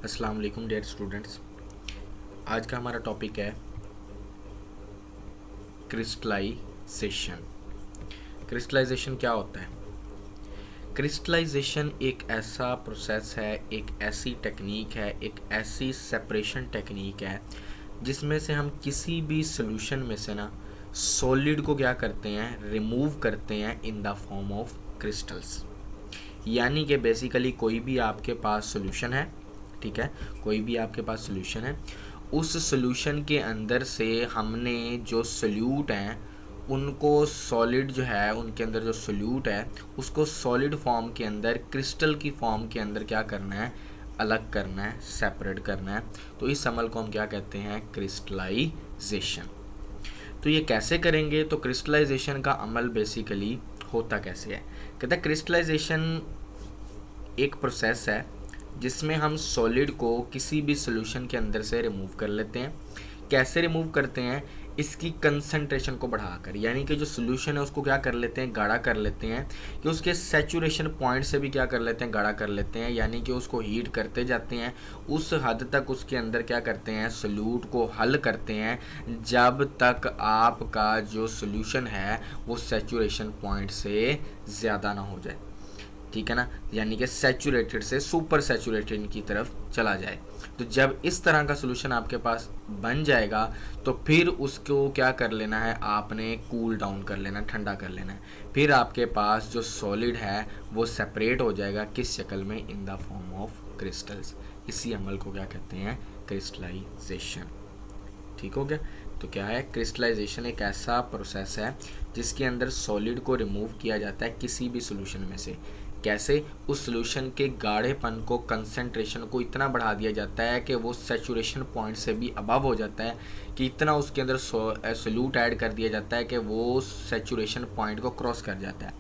अस्सलाम वालेकुम dear students. आज का हमारा टॉपिक है क्रिस्टलाइजेशन। क्रिस्टलाइजेशन क्या होता है? क्रिस्टलाइजेशन एक ऐसा प्रोसेस है, एक ऐसी टेक्निक है, एक ऐसी सेपरेशन टेक्निक है जिसमें से हम किसी भी सॉल्यूशन में से ना सॉलिड को क्या करते हैं, रिमूव करते हैं in the form of crystals. यानी कि बेसिकली कोई भी आपके पास सॉल्यूशन है, ठीक है, कोई भी आपके पास सॉल्यूशन है, उस सॉल्यूशन के अंदर से हमने जो सोल्यूट हैं उनको सॉलिड जो है, उनके अंदर जो सोल्यूट है उसको सॉलिड फॉर्म के अंदर, क्रिस्टल की फॉर्म के अंदर क्या करना है, अलग करना है, सेपरेट करना है। तो इस अमल को हम क्या कहते हैं, क्रिस्टलाइजेशन। तो ये कैसे करेंगे? तो क्रिस्टलाइजेशन का अमल बेसिकली होता कैसे है? कहते हैं क्रिस्टलाइजेशन एक प्रोसेस है जिसमें हम सॉलिड को किसी भी सॉल्यूशन के अंदर से रिमूव कर लेते हैं। कैसे रिमूव करते हैं? इसकी कंसंट्रेशन को बढ़ाकर, यानी कि जो सॉल्यूशन है उसको क्या कर लेते हैं, गाढ़ा कर लेते हैं, कि उसके सैचुरेशन पॉइंट से भी क्या कर लेते हैं, गाढ़ा कर लेते हैं, यानी कि उसको हीट करते जाते हैं, उस हद तक उसके अंदर क्या करते हैं, सॉल्यूट को हल करते हैं जब तक आपका जो सॉल्यूशन है वो सैचुरेशन पॉइंट से ज़्यादा ना हो जाए, ठीक है ना, यानी कि सैचुरेटेड से सुपर सैचुरेटेड की तरफ चला जाए। तो जब इस तरह का सोल्यूशन आपके पास बन जाएगा तो फिर उसको क्या कर लेना है, आपने कूल डाउन कर लेना, ठंडा कर लेना है। फिर आपके पास जो सॉलिड है वो सेपरेट हो जाएगा, किस शक्ल में, in the form of crystals. इसी अमल को क्या कहते हैं, क्रिस्टलाइजेशन। ठीक हो गया? तो क्या है, क्रिस्टलाइजेशन एक ऐसा प्रोसेस है जिसके अंदर सॉलिड को रिमूव किया जाता है किसी भी सॉल्यूशन में से। कैसे? उस सॉल्यूशन के गाढ़ेपन को, कंसंट्रेशन को इतना बढ़ा दिया जाता है कि वो सैचुरेशन पॉइंट से भी अबव हो जाता है, कि इतना उसके अंदर सोल्यूट ऐड कर दिया जाता है कि वो सैचुरेशन पॉइंट को क्रॉस कर जाता है।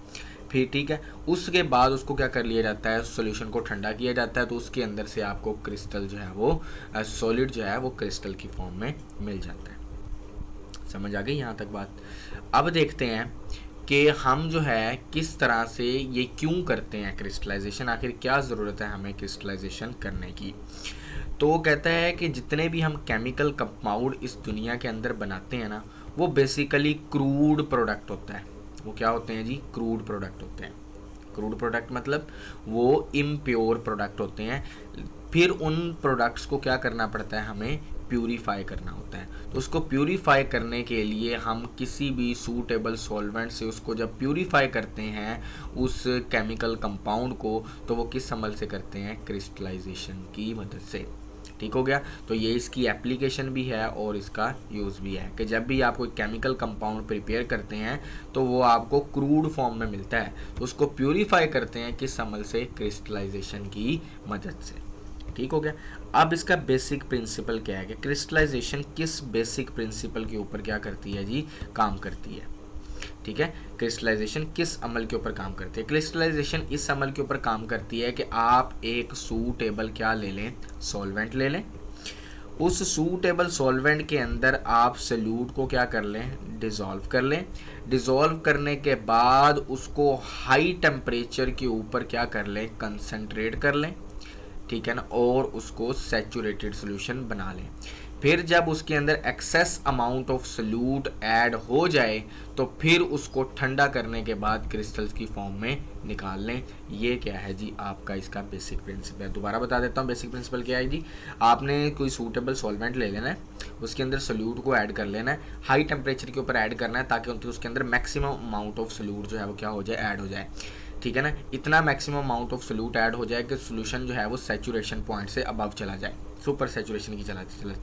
फिर ठीक है, उसके बाद उसको क्या कर लिया जाता है, सॉल्यूशन को ठंडा किया जाता है, तो उसके अंदर से आपको क्रिस्टल जो है वो, सॉलिड जो है वो क्रिस्टल की फॉर्म में मिल जाता है। समझ आ गई यहाँ तक बात? अब देखते हैं कि हम जो है किस तरह से ये क्यों करते हैं क्रिस्टलाइजेशन, आखिर क्या ज़रूरत है हमें क्रिस्टलाइजेशन करने की। तो कहता है कि जितने भी हम केमिकल कंपाउंड इस दुनिया के अंदर बनाते हैं ना, वो बेसिकली क्रूड प्रोडक्ट होता है। वो क्या होते हैं जी? क्रूड प्रोडक्ट होते हैं। क्रूड प्रोडक्ट मतलब वो इम्प्योर प्रोडक्ट होते हैं। फिर उन प्रोडक्ट्स को क्या करना पड़ता है, हमें प्यूरीफाई करना होता है। तो उसको प्यूरीफाई करने के लिए हम किसी भी सूटेबल सॉल्वेंट से उसको जब प्यूरीफाई करते हैं उस केमिकल कंपाउंड को, तो वो किस अमल से करते हैं, क्रिस्टलाइजेशन की मदद से। ठीक हो गया? तो ये इसकी एप्लीकेशन भी है और इसका यूज़ भी है कि जब भी आप कोई केमिकल कंपाउंड प्रिपेयर करते हैं तो वो आपको क्रूड फॉर्म में मिलता है, तो उसको प्यूरीफाई करते हैं किस अमल से, क्रिस्टलाइजेशन की मदद से। ठीक हो गया? अब इसका बेसिक प्रिंसिपल क्या है कि क्रिस्टलाइजेशन किस बेसिक प्रिंसिपल के ऊपर क्या करती है जी, काम करती है। ठीक है, क्रिस्टलाइजेशन किस अमल के ऊपर काम करती है? क्रिस्टलाइजेशन इस अमल के ऊपर काम करती है कि आप एक सूटेबल क्या ले लें, सॉल्वेंट ले लें। उस सूटेबल सॉल्वेंट के अंदर आप सॉल्यूट को क्या कर लें, डिज़ोल्व कर लें। डिज़ोल्व करने के बाद उसको हाई टेम्परेचर के ऊपर क्या कर लें, कंसंट्रेट कर लें, ठीक है ना, और उसको सैचुरेटेड सॉल्यूशन बना लें। फिर जब उसके अंदर excess amount of solute add हो जाए तो फिर उसको ठंडा करने के बाद क्रिस्टल्स की फॉर्म में निकाल लें। ये क्या है जी, आपका इसका बेसिक प्रिंसिपल। दोबारा बता देता हूँ बेसिक प्रिंसिपल क्या है जी। आपने कोई सूटेबल सॉल्वेंट ले लेना है, उसके अंदर सॉल्यूट को ऐड कर लेना है, हाई टेम्परेचर के ऊपर ऐड करना है ताकि उसके अंदर मैक्सिमम अमाउंट ऑफ सॉल्यूट जो है वो क्या हो जाए, ऐड हो जाए। ठीक है ना, इतना maximum amount of solute add हो जाए कि सॉल्यूशन जो है वो सैचुरेशन पॉइंट से अबव चला जाए, सुपर सैचुरेशन की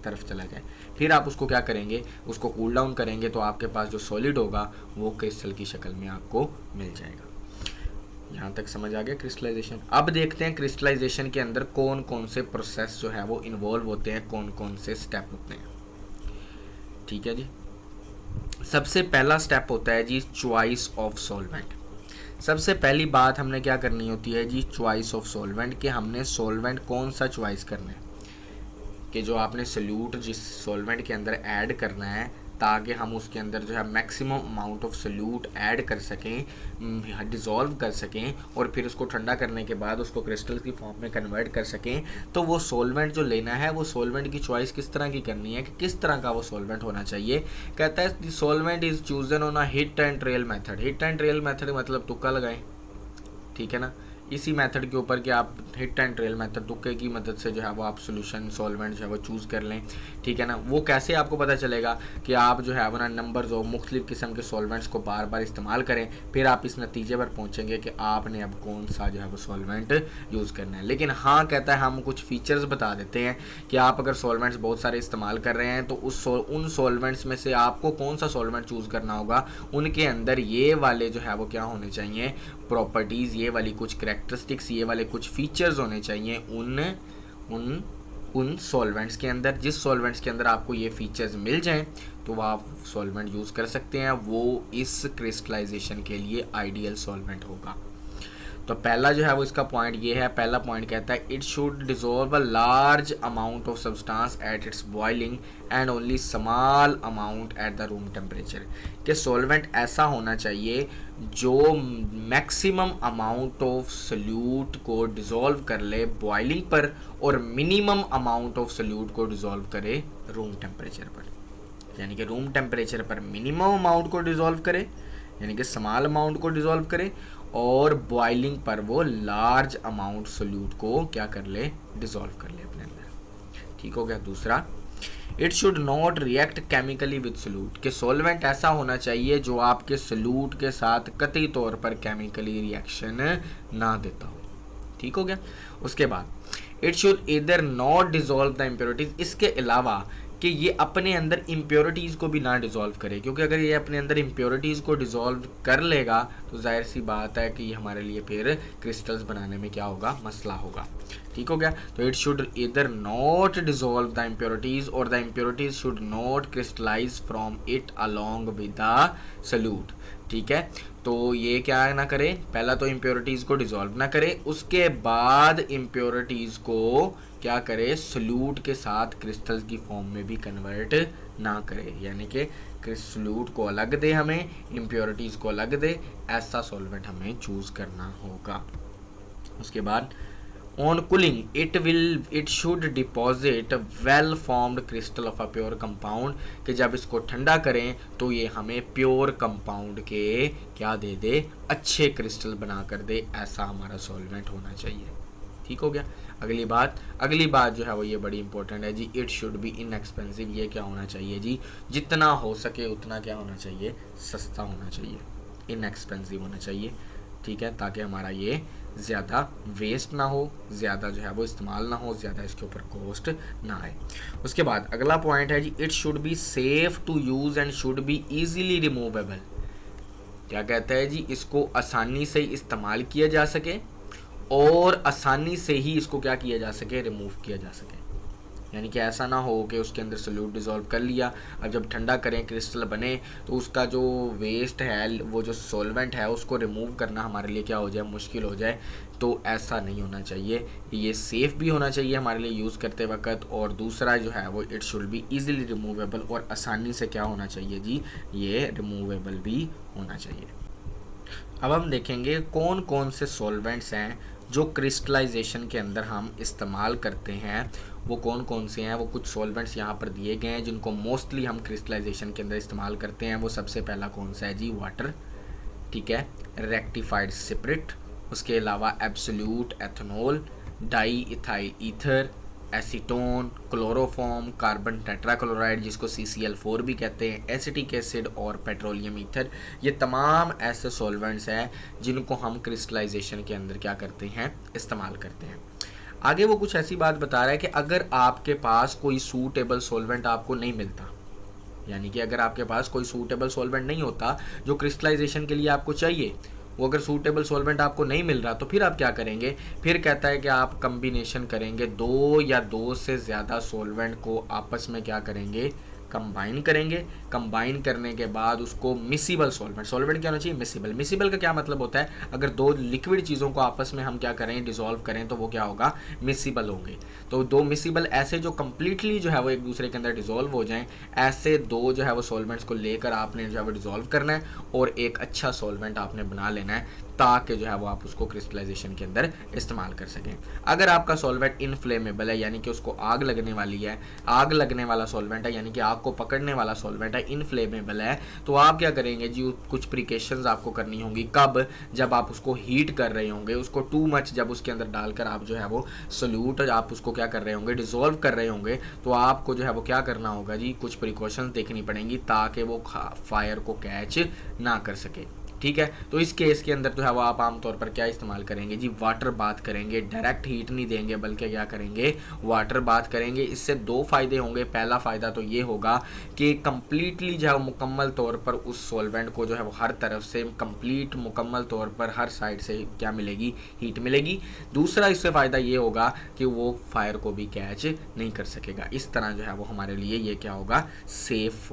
तरफ चला जाए। फिर आप उसको क्या करेंगे, उसको कूल डाउन करेंगे तो आपके पास जो सॉलिड होगा वो क्रिस्टल की शक्ल में आपको मिल जाएगा। यहाँ तक समझ आ गया क्रिस्टलाइजेशन? अब देखते हैं क्रिस्टलाइजेशन के अंदर कौन कौन से प्रोसेस जो है वो इन्वॉल्व होते हैं, कौन कौन से स्टेप होते हैं। ठीक है जी, सबसे पहला स्टेप होता है जी चॉइस ऑफ सॉल्वेंट। सबसे पहली बात हमने क्या करनी होती है जी, चॉइस ऑफ सॉल्वेंट, कि हमने सॉल्वेंट कौन सा चॉइस करना है, कि जो आपने सॉल्यूट जिस सॉल्वेंट के अंदर ऐड करना है ताकि हम उसके अंदर जो है maximum amount of solute add कर सकें, डिज़ोल्व कर सकें और फिर उसको ठंडा करने के बाद उसको क्रिस्टल की फॉर्म में कन्वर्ट कर सकें। तो वो सोलवेंट जो लेना है, वो सोलवेंट की चॉइस किस तरह की करनी है कि किस तरह का वो सोलवेंट होना चाहिए। कहता है solvent is chosen on a hit and trail method. Hit and trail method मतलब तुक्का लगाएं, ठीक है ना, इसी मेथड के ऊपर कि आप हिट एंड ट्रेल मेथड तुक्के की मदद से जो है वो आप सोल्यूशन सॉल्वेंट जो है वो चूज़ कर लें, ठीक है ना। वो कैसे आपको पता चलेगा कि आप जो है वो ना नंबर्स और मुख्तलिफ़ किस्म के सॉल्वेंट्स को बार बार इस्तेमाल करें, फिर आप इस नतीजे पर पहुंचेंगे कि आपने अब कौन सा जो है वो सॉल्वेंट यूज़ करना है। लेकिन हाँ, कहता है हम कुछ फीचर्स बता देते हैं कि आप अगर सॉल्वेंट्स बहुत सारे इस्तेमाल कर रहे हैं तो उन सॉल्वेंट्स में से आपको कौन सा सॉल्वेंट चूज़ करना होगा। उनके अंदर ये वाले जो है वो क्या होने चाहिए, प्रॉपर्टीज़, ये वाली कुछ करैक्टरिस्टिक्स, ये वाले कुछ फीचर्स होने चाहिए उन सॉल्वेंट्स के अंदर। जिस सॉल्वेंट्स के अंदर आपको ये फीचर्स मिल जाएं तो वह आप सॉल्वेंट यूज़ कर सकते हैं, वो इस क्रिस्टलाइजेशन के लिए आइडियल सॉल्वेंट होगा। तो पहला जो है वो इसका पॉइंट ये है, पहला पॉइंट कहता है it should dissolve a large amount of substance at its boiling and only small amount at the room temperature. कि सॉल्वेंट ऐसा होना चाहिए जो मैक्सिमम अमाउंट ऑफ सोल्यूट को डिज़ोल्व कर ले बॉइलिंग पर और मिनिमम अमाउंट ऑफ सोल्यूट को डिज़ोल्व करे रूम टेम्परेचर पर। यानी कि रूम टेम्परेचर पर मिनिमम अमाउंट को डिज़ोल्व करे, यानी कि स्मॉल अमाउंट को डिज़ोल्व करे, और बॉइलिंग पर वो लार्ज अमाउंट सोल्यूट को क्या कर ले, डिज़ोल्व कर ले अपने अंदर, ठीक हो गया। दूसरा, it should not react chemically with solute. कि सॉल्वेंट ऐसा होना चाहिए जो आपके सोल्यूट के साथ कतई तौर पर केमिकली रिएक्शन ना देता हो, ठीक हो गया। उसके बाद it should either not dissolve the impurities. इसके अलावा कि ये अपने अंदर इम्प्योरिटीज़ को भी ना डिज़ोल्व करे, क्योंकि अगर ये अपने अंदर इम्प्योरिटीज़ को डिज़ोल्व कर लेगा तो जाहिर सी बात है कि ये हमारे लिए फिर क्रिस्टल्स बनाने में क्या होगा, मसला होगा, ठीक हो गया। तो it should either not dissolve the impurities और the impurities should not crystallize from it along with the solute, ठीक है। तो ये क्या ना करे, पहला तो इम्प्योरिटीज़ को डिज़ोल्व ना करे, उसके बाद इम्प्योरिटीज़ को क्या करे, सोल्यूट के साथ क्रिस्टल्स की फॉर्म में भी कन्वर्ट ना करे, यानी कि सोल्यूट को अलग दे, हमें इम्प्योरिटीज़ को अलग दे, ऐसा सॉल्वेंट हमें चूज़ करना होगा। उसके बाद on cooling it should deposit well formed crystal of a pure compound. कि जब इसको ठंडा करें तो ये हमें प्योर कंपाउंड के क्या दे दे, अच्छे क्रिस्टल बना कर दे, ऐसा हमारा सॉल्वेंट होना चाहिए, ठीक हो गया। अगली बात जो है वो ये बड़ी इंपॉर्टेंट है जी, इट शुड बी इनएक्सपेंसिव। ये क्या होना चाहिए जी, जितना हो सके उतना क्या होना चाहिए, सस्ता होना चाहिए, इनएक्सपेंसिव होना चाहिए, ठीक है, ताकि हमारा ये ज़्यादा वेस्ट ना हो, ज़्यादा जो है वो इस्तेमाल ना हो, ज़्यादा इसके ऊपर कॉस्ट ना आए। उसके बाद अगला पॉइंट है जी, it should be safe to use and should be easily removable. क्या कहता है जी, इसको आसानी से इस्तेमाल किया जा सके और आसानी से ही इसको क्या किया जा सके, रिमूव किया जा सके। यानी कि ऐसा ना हो कि उसके अंदर सोल्यूट डिज़ोल्व कर लिया, अब जब ठंडा करें क्रिस्टल बने तो उसका जो वेस्ट है, वो जो सॉल्वेंट है, उसको रिमूव करना हमारे लिए क्या हो जाए, मुश्किल हो जाए। तो ऐसा नहीं होना चाहिए, ये सेफ़ भी होना चाहिए हमारे लिए यूज़ करते वक्त, और दूसरा जो है वो it should be easily removable, और आसानी से क्या होना चाहिए जी, ये रिमूवेबल भी होना चाहिए। अब हम देखेंगे कौन कौन से सॉल्वेंट्स हैं जो क्रिस्टलाइजेशन के अंदर हम इस्तेमाल करते हैं, वो कौन कौन से हैं। वो कुछ सॉल्वेंट्स यहाँ पर दिए गए हैं जिनको मोस्टली हम क्रिस्टलाइजेशन के अंदर इस्तेमाल करते हैं। वो सबसे पहला कौन सा है जी, वाटर, ठीक है, रेक्टिफाइड स्पिरिट, उसके अलावा absolute ethanol, di ethyl ether, acetone, chloroform, carbon tetrachloride जिसको CCl4 भी कहते हैं, एसिटिक एसिड और पेट्रोलियम ईथर। ये तमाम ऐसे सॉल्वेंट्स हैं जिनको हम क्रिस्टलाइजेशन के अंदर क्या करते हैं, इस्तेमाल करते हैं। आगे वो कुछ ऐसी बात बता रहा है कि अगर आपके पास कोई सूटेबल सॉल्वेंट आपको नहीं मिलता, यानी कि अगर आपके पास कोई सूटेबल सॉल्वेंट नहीं होता जो क्रिस्टलाइजेशन के लिए आपको चाहिए, वो अगर सूटेबल सॉल्वेंट आपको नहीं मिल रहा, तो फिर आप क्या करेंगे, फिर कहता है कि आप कम्बिनेशन करेंगे, 2 या 2 से ज़्यादा सॉल्वेंट को आपस में क्या करेंगे, कंबाइन करेंगे, कंबाइन करने के बाद उसको मिसिबल सॉल्वेंट क्या होना चाहिए, मिसिबल का क्या मतलब होता है, अगर दो लिक्विड चीज़ों को आपस में हम क्या करें, डिसॉल्व करें, तो वो क्या होगा, मिसिबल होंगे। तो दो मिसिबल ऐसे जो कंप्लीटली जो है वो एक दूसरे के अंदर डिसॉल्व हो जाएं, ऐसे दो जो है वो सॉल्वेंट्स को लेकर आपने जो है वो डिसॉल्व करना है और एक अच्छा सॉल्वेंट आपने बना लेना है, ताकि जो है वो आप उसको क्रिस्टलाइजेशन के अंदर इस्तेमाल कर सकें। अगर आपका सॉल्वेंट इनफ्लेमेबल है, यानी कि उसको आग लगने वाली है, आग लगने वाला सॉल्वेंट है, यानी कि आग को पकड़ने वाला सॉल्वेंट है, इनफ्लेमेबल है, तो आप क्या करेंगे जी, कुछ प्रिकॉशंस आपको करनी होंगी। कब, जब आप उसको हीट कर रहे होंगे, उसको टू मच जब उसके अंदर डालकर आप जो है वो सोल्यूट आप उसको क्या कर रहे होंगे, डिसॉल्व कर रहे होंगे, तो आपको जो है वो क्या करना होगा जी, कुछ प्रिकॉशंस देखनी पड़ेंगी ताकि वो फायर को कैच ना कर सके। ठीक है, तो इस केस के अंदर जो है वो आप आमतौर पर क्या इस्तेमाल करेंगे जी, वाटर बाथ करेंगे। डायरेक्ट हीट नहीं देंगे, बल्कि क्या करेंगे, वाटर बाथ करेंगे। इससे दो फायदे होंगे। पहला फ़ायदा तो ये होगा कि कम्प्लीटली जो है मुकम्मल तौर पर उस सॉल्वेंट को जो है वो हर तरफ से कंप्लीट मुकम्मल तौर पर हर साइड से क्या मिलेगी, हीट मिलेगी। दूसरा इससे फ़ायदा ये होगा कि वो फायर को भी कैच नहीं कर सकेगा। इस तरह जो है वो हमारे लिए ये क्या होगा, सेफ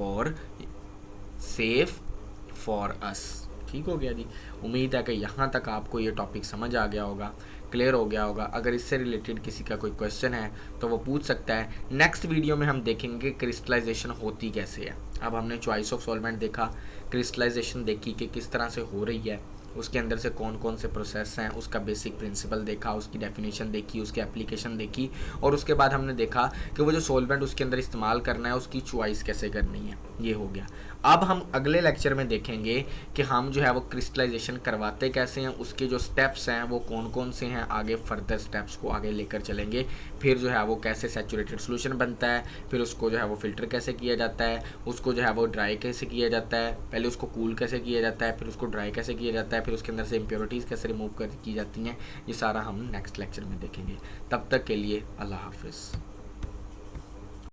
फॉर अस। ठीक हो गया जी। उम्मीद है कि यहाँ तक आपको ये टॉपिक समझ आ गया होगा, क्लियर हो गया होगा। अगर इससे रिलेटेड किसी का कोई क्वेश्चन है तो वो पूछ सकता है। नेक्स्ट वीडियो में हम देखेंगे क्रिस्टलाइजेशन होती कैसे है। अब हमने चॉइस ऑफ सॉल्वेंट देखा, क्रिस्टलाइजेशन देखी कि किस तरह से हो रही है, उसके अंदर से कौन कौन से प्रोसेस हैं, उसका बेसिक प्रिंसिपल देखा, उसकी डेफिनेशन देखी, उसकी एप्लीकेशन देखी, और उसके बाद हमने देखा कि वो जो सॉल्वेंट उसके अंदर इस्तेमाल करना है उसकी चॉइस कैसे करनी है। ये हो गया। अब हम अगले लेक्चर में देखेंगे कि हम जो है वो क्रिस्टलाइजेशन करवाते कैसे हैं, उसके जो स्टेप्स हैं वो कौन कौन से हैं, आगे फर्दर स्टेप्स को आगे लेकर चलेंगे। फिर जो है वो कैसे सैचुरेटेड सोल्यूशन बनता है, फिर उसको जो है वो फिल्टर कैसे किया जाता है, उसको जो है वो ड्राई कैसे किया जाता है, पहले उसको कूल कैसे किया जाता है, फिर उसको ड्राई कैसे किया जाता है, फिर उसके अंदर से इम्प्योरिटीज़ कैसे रिमूव की जाती हैं। ये सारा हम नेक्स्ट लेक्चर में देखेंगे। तब तक के लिए अल्लाह हाफिज़।